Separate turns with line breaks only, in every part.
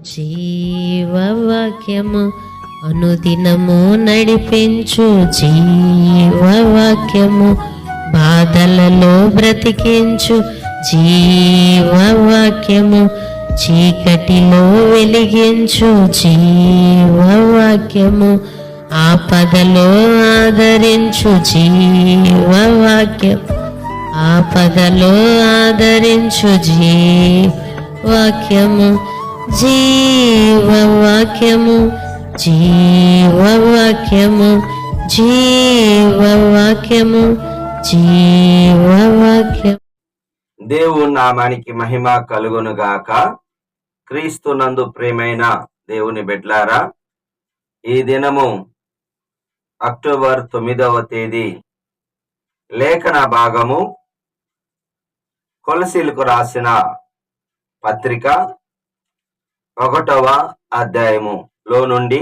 జీవవాక్యము అనుదినము నడిపించు జీవవాక్యము, బాధలలో బ్రతికించు జీవవాక్యము, చీకటిలో వెలిగించు జీవవాక్యము, ఆపదలో ఆదరించు జీవవాక్యం, ఆపదలో ఆదరించు జీవవాక్యము, జీవవాక్యము, జీవవాక్యము, జీవవాక్యము, జీవవాక్యం.
దేవుని నామానికి మహిమ కలుగునుగాక. క్రీస్తునందు ప్రియమైన దేవుని బిడ్డలారా, ఈ దినము అక్టోబర్ 9వ తేదీ లేఖన భాగము కొలసీలకు రాసిన పత్రిక 1వ అధ్యాయములో నుండి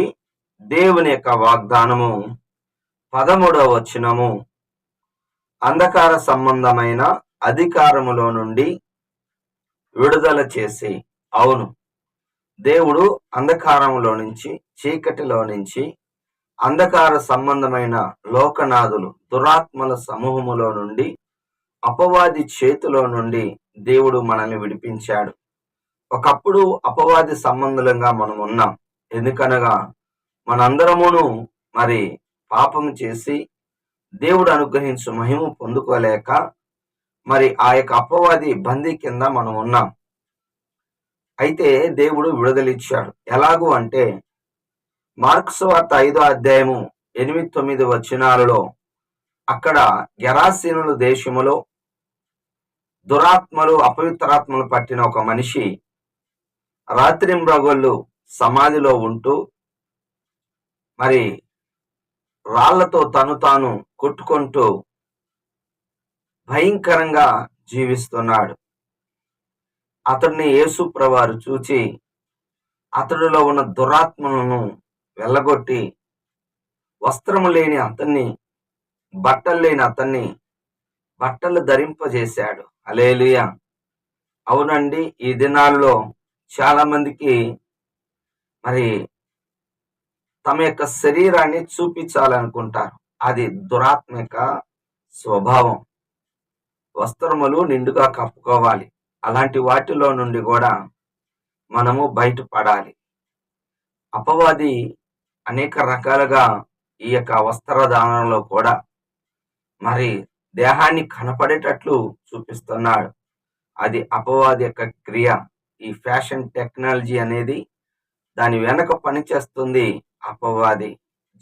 దేవుని యొక్క వాగ్దానము 13వ వచనము, అంధకార సంబంధమైన అధికారములో నుండి విడుదల చేసి. అవును, దేవుడు అంధకారములో నుంచి, చీకటిలో నుంచి, అంధకార సంబంధమైన లోకనాథులు దురాత్మల సమూహములో నుండి, అపవాది చేతిలో నుండి దేవుడు మనల్ని విడిపించాడు. ఒకప్పుడు అపవాది సంబంధులంగా మనం ఉన్నాం. ఎందుకనగా మనందరమును మరి పాపం చేసి దేవుడు అనుగ్రహించు మహిమ పొందుకోలేక మరి ఆ యొక్క అపవాది బందీ కింద మనం ఉన్నాం. అయితే దేవుడు విడుదలిచ్చాడు. ఎలాగూ అంటే మార్కు సువార్త 5వ అధ్యాయము 8-9 వచనాలలో అక్కడ గెరాసీనుల దేశములో దురాత్మలు, అపవిత్రాత్మలు పట్టిన ఒక మనిషి రాత్రింబగళ్ళు సమాధిలో ఉంటూ మరి రాళ్లతో తను తాను కొట్టుకుంటూ భయంకరంగా జీవిస్తున్నాడు. అతడిని యేసు ప్రభువారు చూచి అతడిలో ఉన్న దురాత్మలను వెళ్ళగొట్టి వస్త్రము లేని అతన్ని, బట్టలు లేని అతన్ని బట్టలు ధరింపజేశాడు. హల్లెలూయా. అవునండి, ఈ దినాల్లో చాలా మందికి మరి తమ యొక్క శరీరాన్ని చూపించాలనుకుంటారు. అది దురాత్మిక స్వభావం. వస్త్రములు నిండుగా కప్పుకోవాలి. అలాంటి వాటిలో నుండి కూడా మనము బయటపడాలి. అపవాది అనేక రకాలుగా ఈ యొక్క వస్త్రధారణలో కూడా మరి దేహాన్ని కనపడేటట్లు చూపిస్తున్నాడు. అది అపవాది యొక్క క్రియ. ఈ ఫ్యాషన్ టెక్నాలజీ అనేది దాని వెనక పనిచేస్తుంది అపవాది.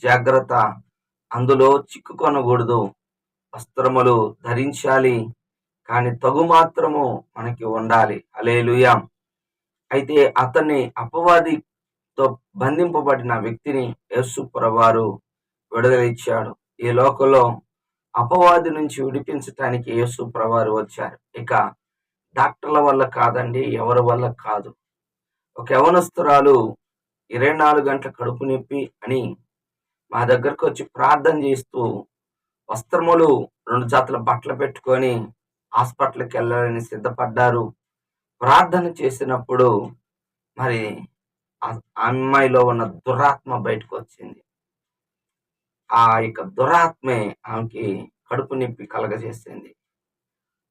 జాగ్రత్త, అందులో చిక్కుకొనకూడదు. వస్త్రములు ధరించాలి, కానీ తగు మాత్రము మనకి ఉండాలి. హల్లెలూయా. అయితే అతన్ని, అపవాదితో బంధింపబడిన వ్యక్తిని యేసు ప్రభువారు విడుదలిచ్చాడు. ఈ లోకంలో అపవాది నుంచి విడిపించటానికి యేసు ప్రభువారు వచ్చారు. ఇక డాక్టర్ల వల్ల కాదండి, ఎవరి వల్ల కాదు. ఒక యవనస్తురాలు 24 గంటల కడుపు నొప్పి అని మా దగ్గరకు వచ్చి ప్రార్థన చేస్తూ వస్త్రములు 2 జతల బట్టలు పెట్టుకొని హాస్పిటల్కి వెళ్ళాలని సిద్ధపడ్డారు. ప్రార్థన చేసినప్పుడు మరి ఆ అమ్మాయిలో ఉన్న దురాత్మ బయటకు వచ్చింది. ఆ యొక్క దురాత్మే ఆమెకి కడుపు నొప్పి కలగజేసింది.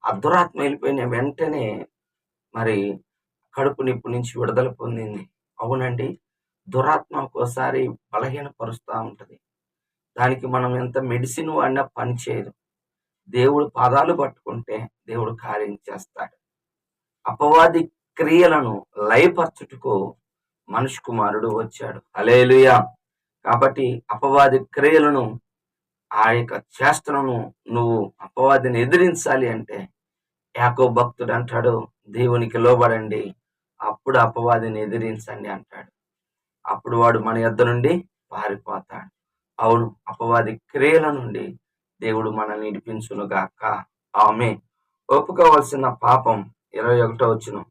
ఆ దురాత్మ వెళ్ళిపోయిన వెంటనే మరి కడుపు నొప్పి నుంచి విడుదల పొందింది. అవునండి, దురాత్మ ఒక్కోసారి బలహీనపరుస్తూ ఉంటుంది. దానికి మనం ఎంత మెడిసిన్ వాడినా పని చేయదు. దేవుడు పాదాలు పట్టుకుంటే దేవుడు కార్యం చేస్తాడు. అపవాది క్రియలను లయపరచుటకు మనుష్య కుమారుడు వచ్చాడు. హల్లెలూయా. కాబట్టి అపవాది క్రియలను, ఆ యొక్క చేష్టలను నువ్వు అపవాదిని ఎదిరించాలి అంటే యాకోబు భక్తుడు అంటాడు, దేవునికి లోబడండి, అప్పుడు అపవాదిని ఎదిరించండి అంటాడు. అప్పుడు వాడు మన యొద్ద నుండి పారిపోతాడు. అవును, అపవాది క్రియల నుండి దేవుడు మనల్ని విడిపించునుగాక. ఆమేన్. ఒప్పుకోవలసిన పాపం 21వ వచనం,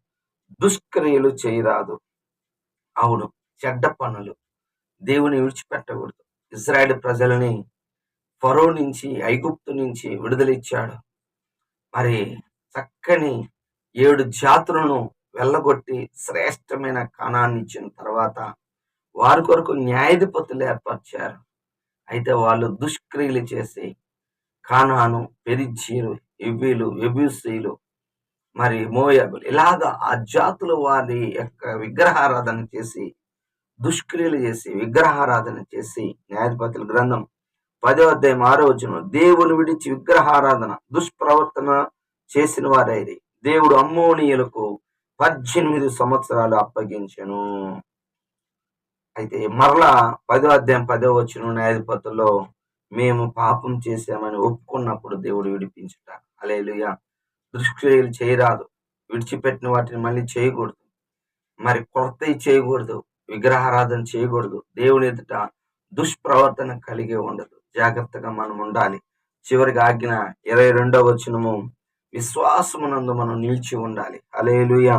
దుష్క్రియలు చేయరాదు. అవును, చెడ్డ పనులు దేవుని విడిచిపెట్టకూడదు. ఇజ్రాయేల్ ప్రజలని ఫరో నుంచి, ఐగుప్తు నుంచి విడుదలిచ్చాడు. మరి చక్కని 7 జాతులను వెళ్ళగొట్టి శ్రేష్టమైన కానాన్ని ఇచ్చిన తర్వాత వారి కొరకు న్యాయాధిపతులు ఏర్పరిచారు. అయితే వాళ్ళు దుష్క్రియలు చేసి కానాను, పెరిజ్జీలు, హివ్వీలు, యెబూసీయులు, మరి మోయాబులు ఇలాగా ఆ జాతులు వారి యొక్క విగ్రహారాధన చేసి దుష్క్రియలు చేసి విగ్రహారాధన చేసి, న్యాయాధిపతుల గ్రంథం 10వ అధ్యాయం 6వ వచనం, దేవుని విడిచి విగ్రహారాధన దుష్ప్రవర్తన చేసిన వారైరి. దేవుడు అమ్మోనీయులకు 18 సంవత్సరాలు అప్పగించెను. అయితే మరలా 10వ అధ్యాయం 10వ వచనం న్యాయాధిపతుల్లో, మేము పాపం చేశామని ఒప్పుకున్నప్పుడు దేవుడు విడిపించుట. హల్లెలూయా. దుష్క్రియలు చేయరాదు, విడిచిపెట్టిన వాటిని మళ్ళీ చేయకూడదు, మరి కొత్తవి చేయకూడదు, విగ్రహారాధన చేయకూడదు, దేవుని ఎదుట దుష్ప్రవర్తన కలిగి ఉండదు. జాగ్రత్తగా మనం ఉండాలి. చివరికి ఆజ్ఞ 22వ వచనము, విశ్వాసమునందు మనం నిలిచి ఉండాలి. హల్లెలూయా.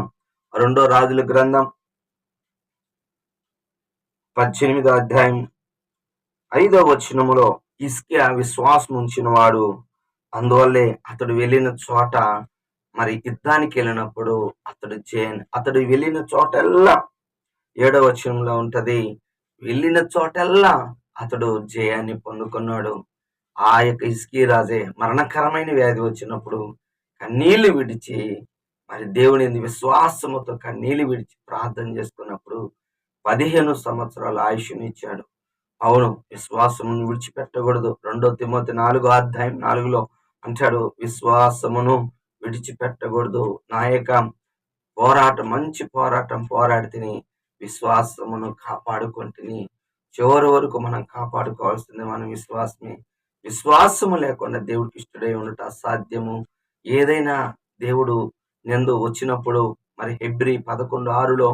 2వ రాజుల గ్రంథం 18వ అధ్యాయం 5వ వచనములో, హిజ్కియా విశ్వాసం ఉంచిన వాడు, అందువల్లే అతడు వెళ్ళిన చోట, మరి యుద్ధానికి వెళ్ళినప్పుడు అతడు వెళ్ళిన చోటల్లా 7వ వచనంలో ఉంటది, వెళ్ళిన చోటల్లా అతడు జయాన్ని పొందుకున్నాడు. ఆ యొక్క హిజ్కియా రాజే మరణకరమైన వ్యాధి వచ్చినప్పుడు కన్నీళ్లు విడిచి, మరి దేవుని యందు విశ్వాసముతో కన్నీళ్లు విడిచి ప్రార్థన చేసుకున్నప్పుడు 15 సంవత్సరాల ఆయుష్ని ఇచ్చాడు. అవును, విశ్వాసమును విడిచిపెట్టకూడదు. 2 తిమోతి 4వ అధ్యాయం 4లో అంటాడు, విశ్వాసమును విడిచిపెట్టకూడదు. నా యొక్క పోరాటం, మంచి పోరాటం పోరాడి తిని విశ్వాసమును కాపాడుకుంటుని. చివరి వరకు మనం కాపాడుకోవాల్సింది మన విశ్వాసమే. విశ్వాసము లేకుండా దేవుడికి ఇష్టడై ఉండటం అసాధ్యము. ఏదైనా దేవుడు నందు వచ్చినప్పుడు, మరి హెబ్రీ 11:6లో,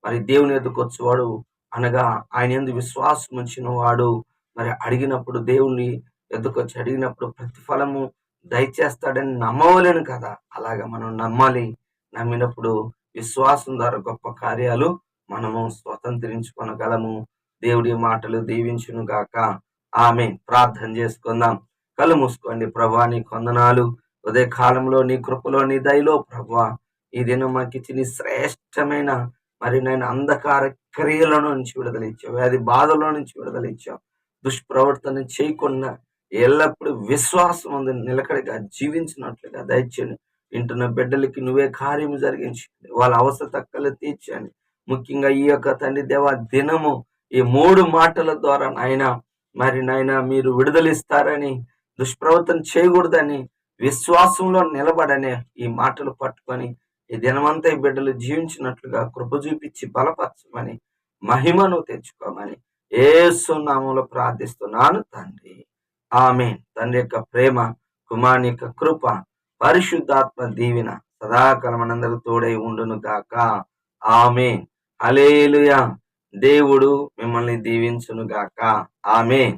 మరి దేవుని ఎద్దుకు వచ్చేవాడు అనగా ఆయన యందు విశ్వాసం ఉంచిన వాడు, మరి అడిగినప్పుడు దేవుని ఎద్దుకు వచ్చి అడిగినప్పుడు ప్రతిఫలము దయచేస్తాడని నమ్మవలేను కదా. అలాగా మనం నమ్మాలి. నమ్మినప్పుడు విశ్వాసం ద్వారా గొప్ప కార్యాలు మనము స్వతంత్రించుకొనగలము. దేవుడి మాటలు దీవించును గాక. ఆమేన్. ప్రార్థన చేసుకుందాం. కళ్ళు మూసుకోండి. ప్రభువా, నీ వందనాలు. ఉదయ కాలంలో నీ కృపలో, నీ దయలో ప్రభువా, ఈ దినం మాకిచ్చి నీ శ్రేష్టమైన, మరి నేను అంధకార క్రియల నుంచి విడుదలిచ్చావు, వ్యాధి బాధలో నుంచి విడుదలిచ్చావు. దుష్ప్రవర్తన చేయకుండా ఎల్లప్పుడూ విశ్వాసం ఉంది నిలకడగా జీవించినట్లుగా దయచేయండి. వింటున్న బిడ్డలకి నువ్వే కార్యము జరిగించండి, వాళ్ళ అవసరతక్కలు తీర్చండి. ముఖ్యంగా ఈ యొక్క తండ్రి దేవ దినము ఈ 3 మాటల ద్వారా నాయన మీరు విడుదలిస్తారని, దుష్ప్రవర్తన చేయకూడదని, విశ్వాసంలో నిలబడనే ఈ మాటలు పట్టుకొని ఈ దినమంతా ఈ బిడ్డలు జీవించినట్లుగా కృప చూపించి బలపరచమని, మహిమను తెచ్చుకోమని యేసు నామములో ప్రార్థిస్తున్నాను తండ్రి. ఆమేన్. తండ్రి యొక్క ప్రేమ, కుమారుని యొక్క కృప, పరిశుద్ధాత్మ దీవెన సదాకాలం మనందరూ తోడై ఉండును గాక. ఆమేన్. హల్లెలూయా. దేవుడు మిమ్మల్ని దీవించును గాక. ఆమేన్.